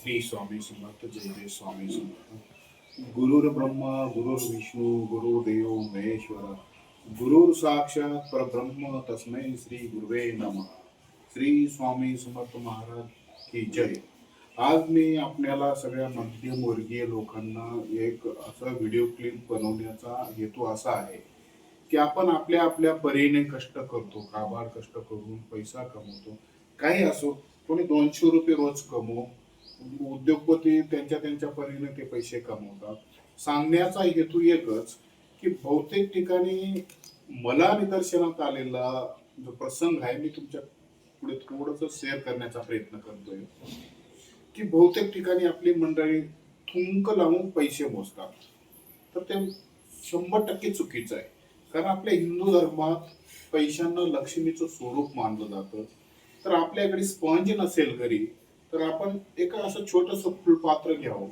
श्री स्वामी समर्थ. जय जय स्वामी समर्थ. गुरुर ब्रह्मा गुरुर विष्णू गुरुर्देव महेश्वर गुरुर साक्षात परब्रह्म तस्मै श्री गुरुवे नमः. श्री स्वामी समर्थ महाराज की जय. आज मी आपल्याला सगळ्या मध्यमवर्गीय लोकांना एक असा व्हिडिओ क्लिप बनवण्याचा हेतू असा आहे की आपण आपल्या आपल्या परीने कष्ट करतो, काबाड कष्ट करून पैसा कमवतो. काही असो, कोणी 200 रुपये रोज कमवो, उद्योगपती त्यांच्या त्यांच्या परीने ते पैसे कमवतात. सांगण्याचा हेतू एकच की बहुतेक ठिकाणी मला निदर्शनात आलेला जो प्रसंग आहे मी तुमच्या पुढे थोडस शेअर करण्याचा प्रयत्न करतोय की बहुतेक ठिकाणी आपली मंडळी थुंक लावून पैसे मोजतात. तर ते 100% चुकीचं आहे. कारण आपल्या हिंदू धर्मात पैशांना लक्ष्मीचं स्वरूप मानलं जातं. तर आपल्याकडे स्पंज नसेल घरी तर आपण एक असं छोटस फुलपात्र घ्यावं.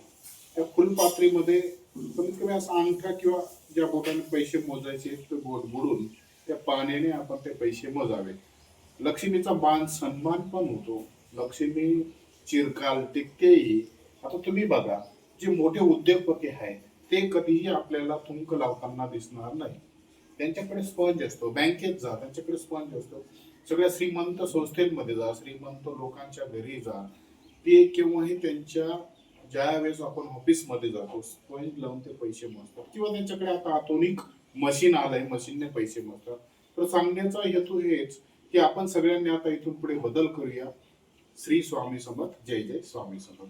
त्या फुलपात्रीमध्ये कमीत कमी असा अंगठा किंवा ज्या बोटाने पैसे मोजायचे ते बोट बुडून त्या पाण्याने आपण ते पैसे मोजावे. लक्ष्मीचा मान सन्मान पण होतो. लक्ष्मी चिरकाल टिकतेही. आता तुम्ही बघा, जे मोठे उद्योगपती आहेत ते कधीही आपल्याला थुंक लावताना दिसणार नाही. त्यांच्याकडे स्पंज असतो. बँकेत जा, त्यांच्याकडे स्पंज असतो. सगळ्या श्रीमंत संस्थेमध्ये जा, श्रीमंत लोकांच्या घरी जा, ते केव्हाही त्यांच्या ज्या वेळेस आपण ऑफिस मध्ये जातो स्पंज लावून ते पैसे मोजतात किंवा त्यांच्याकडे आता आधुनिक मशीन आलंय, मशीनने पैसे मोजतात. तर सांगण्याचा हेतू हेच की आपण सगळ्यांनी आता इथून पुढे बदल करूया. श्री स्वामी समर्थ. जय जय स्वामी समर्थ.